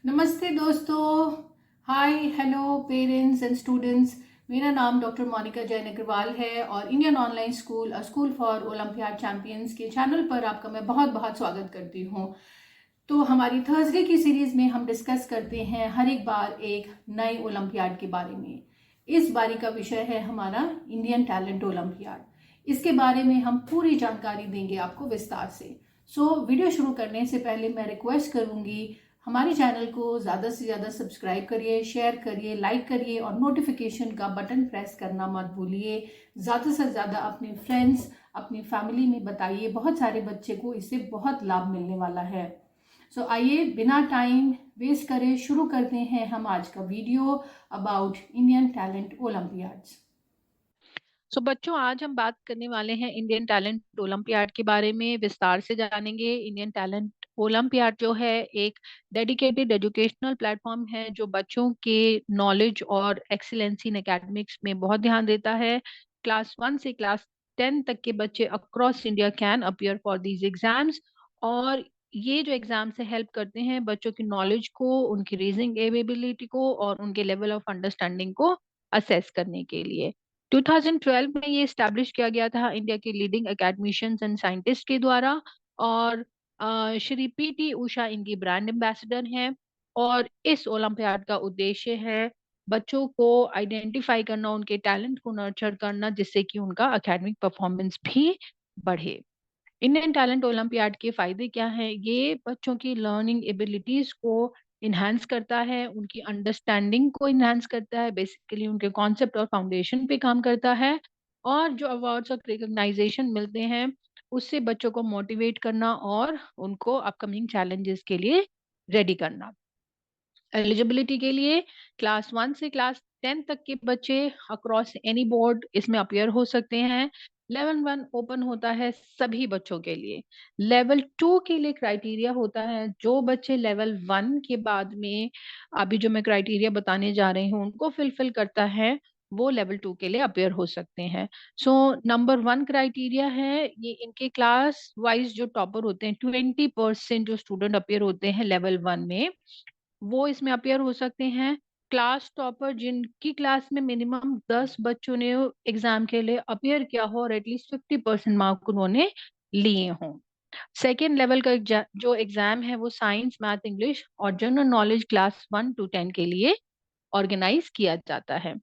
नमस्ते दोस्तों। Hi hello parents and students. मेरा नाम डॉक्टर मोनिका जैन अग्रवाल है और Indian online school a school for olympiad champions के चैनल पर आपका मैं बहुत बहुत स्वागत करती हूँ। तो हमारी थर्सडे की सीरीज में हम डिस्कस करते हैं हर एक बार एक नए ओलंपियाड के बारे में। इस बारी का विषय है हमारा इंडियन टैलेंट ओलंपियाड। इसके बारे में हम पूरी जानकारी देंगे आपको विस्तार से। वीडियो शुरू करने से पहले मैं रिक्वेस्ट करूंगी, हमारे चैनल को ज़्यादा से ज़्यादा सब्सक्राइब करिए, शेयर करिए, लाइक करिए और नोटिफिकेशन का बटन प्रेस करना मत भूलिए। ज़्यादा से ज़्यादा अपने फ्रेंड्स, अपनी फैमिली में बताइए। बहुत सारे बच्चे को इससे बहुत लाभ मिलने वाला है। आइए बिना टाइम वेस्ट करे शुरू करते हैं हम आज का video about Indian talent Olympiads. बच्चों, आज हम बात करने वाले हैं इंडियन टैलेंट ओलंपियाड के बारे में। विस्तार से जानेंगे। इंडियन टैलेंट ओलंपियाड जो है एक डेडिकेटेड एजुकेशनल प्लेटफॉर्म है जो बच्चों के नॉलेज और एक्सीलेंसी इन एकेडमिक्स में बहुत ध्यान देता है। क्लास 1 से क्लास 10 तक के बच्चे across India can appear for these exams. और ये जो एग्जाम्स है हेल्प करते हैं बच्चों की नॉलेज को, उनकी रीजनिंग एबिलिटी को और उनके लेवल ऑफ अंडरस्टैंडिंग को असेस करने के लिए। 2012 में ये स्टैब्लिश किया गया था इंडिया के लीडिंग एकेडमिशियंस एंड साइंटिस्ट के द्वारा। और श्री पीटी उषा इनकी ब्रांड एम्बेसडर हैं। और इस ओलंपियाड का उद्देश्य है बच्चों को आइडेंटिफाई करना, उनके टैलेंट को नर्चर करना, जिससे कि उनका एकेडमिक परफॉर्मेंस भी बढ़े। इंडियन टैलेंट ओलंपियाड के फायदे क्या हैं? ये बच्चों की लर्निंग एबिलिटीज को इन्हांस करता है, उनकी अंडरस्टैंडिंग को इन्हांस करता है, बेसिकली उनके कॉन्सेप्ट और फाउंडेशन पे काम करता है। और जो अवार्ड्स और रिकॉग्नाइजेशन मिलते हैं उससे बच्चों को मोटिवेट करना और उनको अपकमिंग चैलेंजेस के लिए रेडी करना। एलिजिबिलिटी के लिए क्लास 1 से क्लास 10 तक के बच्चे अक्रॉस एनी बोर्ड इसमें अपियर हो सकते हैं। लेवल 1 ओपन होता है सभी बच्चों के लिए। लेवल 2 के लिए क्राइटेरिया होता है, जो बच्चे लेवल 1 के बाद में अभी जो मैं क्राइटेरिया बताने जा रही हूँ उनको फुलफिल करता है, वो लेवल 2 के लिए अपियर हो सकते हैं। नंबर 1 क्राइटेरिया है, ये इनके क्लास वाइज जो टॉपर होते हैं, 20% जो स्टूडेंट अपियर होते हैं लेवल 1 में, वो इसमें अपियर हो सकते हैं। क्लास टॉपर जिनकी क्लास में मिनिमम 10 बच्चों ने एग्जाम के लिए अपियर किया हो और एटलीस्ट 50% मार्क उन्होंने लिए हों। सेकेंड लेवल का जो एग्जाम है वो साइंस, मैथ, इंग्लिश और जनरल नॉलेज क्लास 1 to 10 के लिए ऑर्गेनाइज किया जाता है।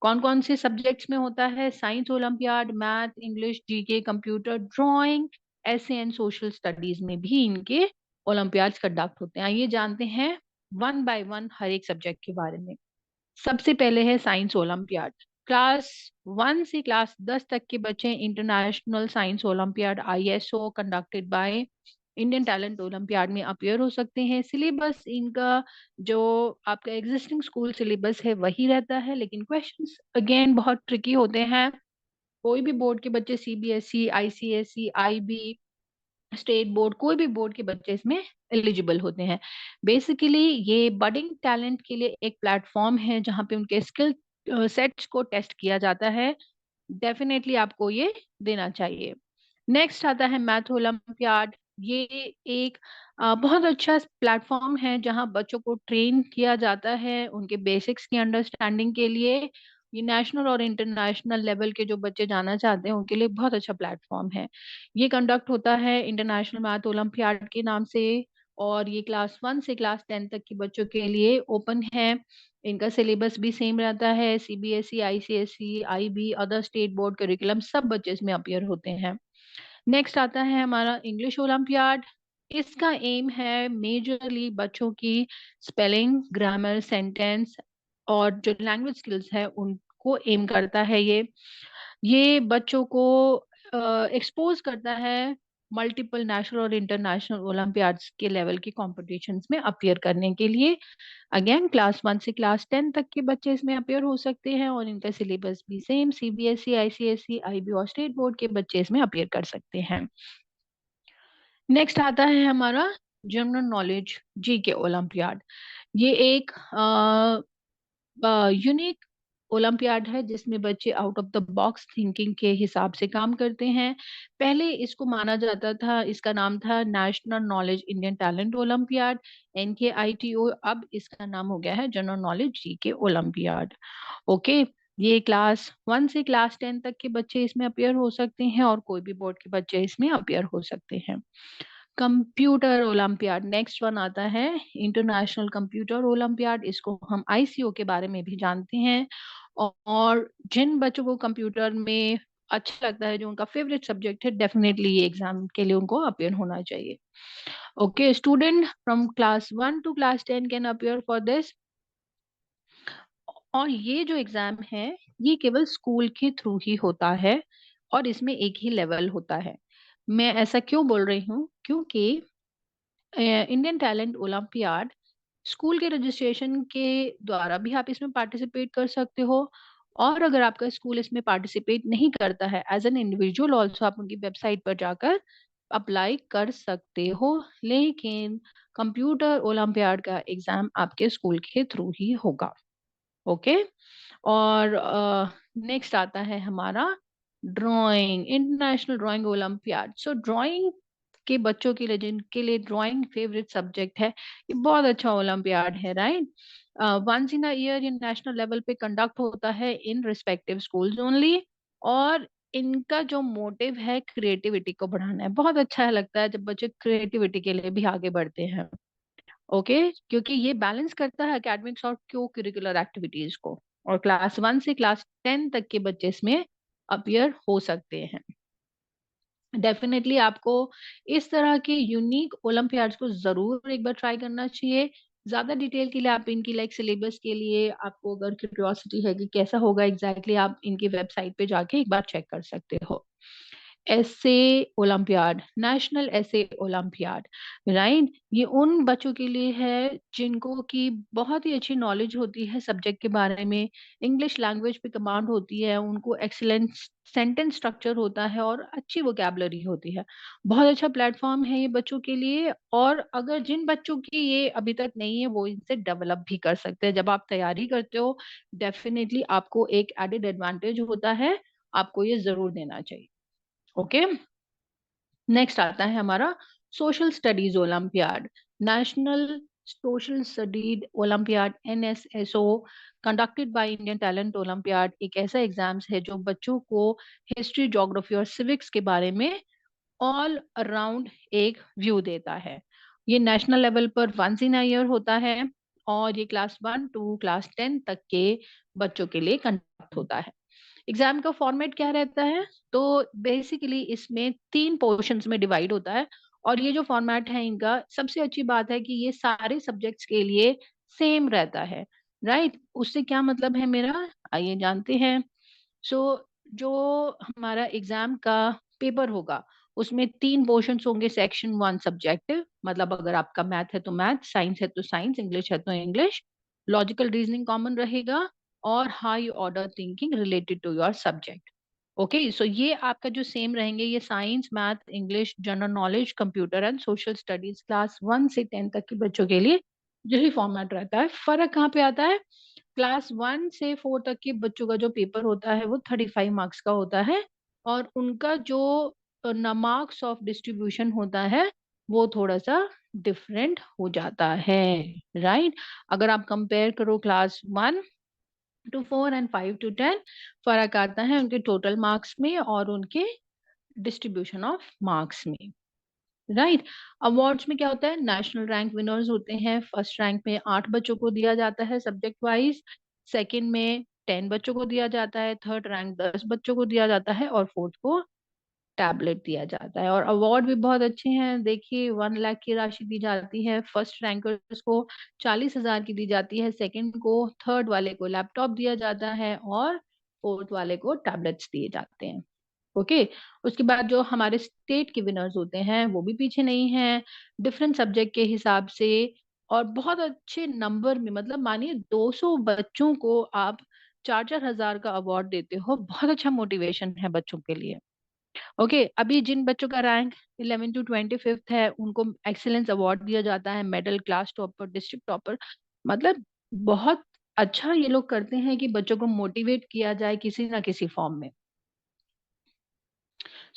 कौन कौन से सब्जेक्ट्स में होता है? Science olympiad, math, English, GK, computer, drawing, essay and social studies में भी इनके ओलंपियाड्स कंडक्ट होते हैं। आइए जानते हैं वन बाय वन हर एक सब्जेक्ट के बारे में। सबसे पहले है साइंस ओलंपियाड। क्लास 1 से क्लास 10 तक के बच्चे international science olympiad ISO conducted by Indian talent olympiad में अपियर हो सकते हैं। सिलेबस इनका जो आपका एग्जिस्टिंग स्कूल सिलेबस है वही रहता है, लेकिन क्वेश्चंस अगेन बहुत ट्रिकी होते हैं। कोई भी बोर्ड के बच्चे, CBSE, ICSE, IB, state board, कोई भी बोर्ड के बच्चे इसमें एलिजिबल होते हैं। बेसिकली ये बडिंग टैलेंट के लिए एक प्लेटफॉर्म है जहाँ पे उनके स्किल सेट्स को टेस्ट किया जाता है। डेफिनेटली आपको ये देना चाहिए। नेक्स्ट आता है मैथ ओलंपियाड। ये एक बहुत अच्छा प्लेटफॉर्म है जहां बच्चों को ट्रेन किया जाता है उनके बेसिक्स की अंडरस्टैंडिंग के लिए। ये नेशनल और इंटरनेशनल लेवल के जो बच्चे जाना चाहते हैं उनके लिए बहुत अच्छा प्लेटफॉर्म है। ये कंडक्ट होता है इंटरनेशनल मैथ ओलंपियाड के नाम से। और ये क्लास 1 से क्लास 10 तक के बच्चों के लिए ओपन है। इनका सिलेबस भी सेम रहता है। CBSE, ICSE, IB, other state board curriculum सब बच्चे इसमें अपियर होते हैं। नेक्स्ट आता है हमारा इंग्लिश ओलंपियाड। इसका एम है मेजरली बच्चों की स्पेलिंग, ग्रामर, सेंटेंस और जो लैंग्वेज स्किल्स है उनको एम करता है। ये बच्चों को एक्सपोज करता है मल्टीपल नेशनल और इंटरनेशनल ओलंपियाड्स के लेवल के कॉम्पिटिशन्स में अपियर करने के लिए। अगेन क्लास 1 से क्लास 10 तक के बच्चे इसमें अपियर हो सकते हैं और इनका सिलेबस भी सेम। CBSE, ICSE, IB और स्टेट बोर्ड के बच्चे इसमें अपियर कर सकते हैं। नेक्स्ट आता है हमारा जनरल नॉलेज GK ओलंपियाड। ये एक यूनिक ओलंपियाड है जिसमें बच्चे out of the box thinking के हिसाब से काम करते हैं। पहले इसको माना जाता था, इसका नाम था national knowledge Indian talent olympiad, NKITO। अब इसका नाम हो गया है general knowledge GK olympiad. Okay, ये क्लास 1 से क्लास 10 तक के बच्चे इसमें अपियर हो सकते हैं और कोई भी बोर्ड के बच्चे इसमें अपियर हो सकते हैं। कंप्यूटर ओलंपियाड नेक्स्ट वन आता है, इंटरनेशनल कंप्यूटर ओलंपियाड। इसको हम ICO के बारे में भी जानते हैं। और जिन बच्चों को कंप्यूटर में अच्छा लगता है, जो उनका फेवरेट सब्जेक्ट है, डेफिनेटली ये एग्जाम के लिए उनको अपियर होना चाहिए। Okay, student from class 1 to class 10 can appear for this. और ये जो एग्जाम है, ये केवल स्कूल के थ्रू ही होता है और इसमें एक ही लेवल होता है। मैं ऐसा क्यों बोल रही हूँ, क्योंकि इंडियन टैलेंट ओलंपियाड स्कूल के रजिस्ट्रेशन के द्वारा भी आप इसमें पार्टिसिपेट कर सकते हो। और अगर आपका स्कूल इसमें पार्टिसिपेट नहीं करता है, एज एन इंडिविजुअल ऑल्सो आप उनकी वेबसाइट पर जाकर अप्लाई कर सकते हो। लेकिन कंप्यूटर ओलंपियाड का एग्जाम आपके स्कूल के थ्रू ही होगा। ओके, और नेक्स्ट आता है हमारा ड्राइंग, इंटरनेशनल ड्राइंग ओलंपियाड। सो ड्राइंग के बच्चों के लिए, जिनके लिए ड्राइंग फेवरेट सब्जेक्ट है, ये बहुत अच्छा ओलंपियाड है, right. Once in a year ये नेशनल लेवल पे कंडक्ट होता है इन रिस्पेक्टिव स्कूल्स ओनली। और इनका जो मोटिव है क्रिएटिविटी को बढ़ाना है। बहुत अच्छा लगता है जब बच्चे क्रिएटिविटी के लिए भी आगे बढ़ते हैं। ओके, क्योंकि ये बैलेंस करता है एकेडमिक्स और को करिकुलर एक्टिविटीज को। और क्लास 1 से क्लास 10 तक के बच्चे इसमें अपियर हो सकते हैं। डेफिनेटली आपको इस तरह के यूनिक ओलंपियाड्स को जरूर एक बार ट्राई करना चाहिए। ज्यादा डिटेल के लिए आप इनकी लाइक सिलेबस के लिए, आपको अगर क्यूरियोसिटी है कि कैसा होगा एग्जैक्टली, आप इनकी वेबसाइट पे जाके एक बार चेक कर सकते हो। एसे ओलंपियाड, नेशनल एसे ओलंपियाड, राइट। ये उन बच्चों के लिए है जिनको की बहुत ही अच्छी नॉलेज होती है सब्जेक्ट के बारे में, इंग्लिश लैंग्वेज पे कमांड होती है, उनको एक्सीलेंट सेंटेंस स्ट्रक्चर होता है और अच्छी वोकैबुलरी होती है। बहुत अच्छा प्लेटफॉर्म है ये बच्चों के लिए। और अगर जिन बच्चों की ये अभी तक नहीं है, वो इनसे डेवलप भी कर सकते हैं। जब आप तैयारी करते हो, डेफिनेटली आपको एक एडेड एडवांटेज होता है, आपको ये जरूर देना चाहिए। ओके, नेक्स्ट आता है हमारा social studies olympiad, national social studies olympiad, NSSO, conducted by Indian talent olympiad. एक ऐसा एग्जाम्स है जो बच्चों को हिस्ट्री, ज्योग्राफी और सिविक्स के बारे में ऑल अराउंड एक व्यू देता है। ये नेशनल लेवल पर वंस इन ईयर होता है और ये क्लास 1 टू क्लास 10 तक के बच्चों के लिए कंडक्ट होता है। एग्जाम का फॉर्मेट क्या रहता है, तो बेसिकली इसमें 3 पोर्शंस में डिवाइड होता है। और ये जो फॉर्मेट है इनका, सबसे अच्छी बात है कि ये सारे सब्जेक्ट्स के लिए सेम रहता है, राइट। उससे क्या मतलब है मेरा, आइए जानते हैं। सो जो हमारा एग्जाम का पेपर होगा, उसमें 3 पोर्शंस होंगे। सेक्शन 1 सब्जेक्टिव, मतलब अगर आपका मैथ है तो मैथ, साइंस है तो साइंस, इंग्लिश है तो इंग्लिश, लॉजिकल रीजनिंग कॉमन रहेगा और high order thinking related to your subject. Okay, so ये आपका जो सेम रहेंगे, ये science, math, English, general knowledge, computer and social studies class 1 से 10 तक के बच्चों के लिए यही फॉर्मेट रहता है। फर्क कहाँ पे आता है, क्लास 1 से 4 तक के बच्चों का जो पेपर होता है वो 35 मार्क्स का होता है। और उनका जो मार्क्स ऑफ डिस्ट्रीब्यूशन होता है वो थोड़ा सा डिफरेंट हो जाता है, राइट। अगर आप कंपेयर करो क्लास 1 टू 4 एंड 5 टू 10, फर्क आता है उनके टोटल मार्क्स में और उनके डिस्ट्रीब्यूशन ऑफ मार्क्स में, राइट। अवार्ड्स में क्या होता है, नेशनल रैंक विनर्स होते हैं। फर्स्ट रैंक में 8 बच्चों को दिया जाता है सब्जेक्ट वाइज, सेकंड में 10 बच्चों को दिया जाता है, थर्ड रैंक 10 बच्चों को दिया जाता है और फोर्थ को टैबलेट दिया जाता है। और अवार्ड भी बहुत अच्छे हैं, देखिए 1 लाख की राशि दी जाती है, फर्स्ट रैंकर्स को 40,000 की दी जाती है, सेकंड को, थर्ड वाले को लैपटॉप दिया जाता है और फोर्थ वाले को टैबलेट्स दिए जाते हैं। ओके, उसके बाद जो हमारे स्टेट के विनर्स होते हैं वो भी पीछे नहीं है, डिफरेंट सब्जेक्ट के हिसाब से और बहुत अच्छे नंबर में। मतलब मानिए 200 बच्चों को आप 4-4 हजार का अवार्ड देते हो, बहुत अच्छा मोटिवेशन है बच्चों के लिए। ओके, अभी जिन बच्चों का रैंक 11 टू 25 है, उनको एक्सीलेंस अवार्ड दिया जाता है, medal, class topper, district topper. मतलब बहुत अच्छा ये लोग करते हैं कि बच्चों को मोटिवेट किया जाए किसी ना किसी फॉर्म में।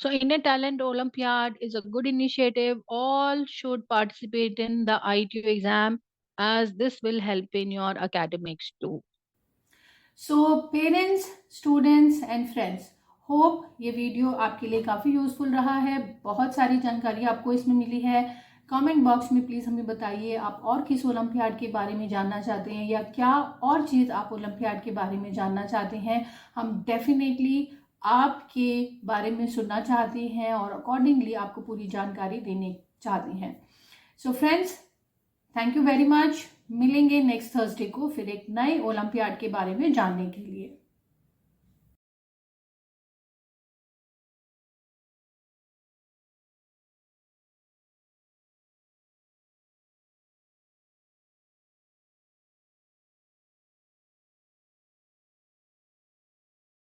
So Indian Talent Olympiad is a good initiative. All should participate in the ITU exam as this will help in your academics too. So parents, students and friends, hope ये video आपके लिए काफ़ी useful रहा है। बहुत सारी जानकारी आपको इसमें मिली है। कमेंट बॉक्स में प्लीज़ हमें बताइए आप और किस ओलंपियाड के बारे में जानना चाहते हैं या क्या और चीज़ आप ओलंपियाड के बारे में जानना चाहते हैं। हम डेफिनेटली आपके बारे में सुनना चाहते हैं और अकॉर्डिंगली आपको पूरी जानकारी देने चाहते हैं। So friends, thank you very much. मिलेंगे नेक्स्ट थर्सडे को फिर एक नए ओलंपियाड के बारे में जानने के लिए।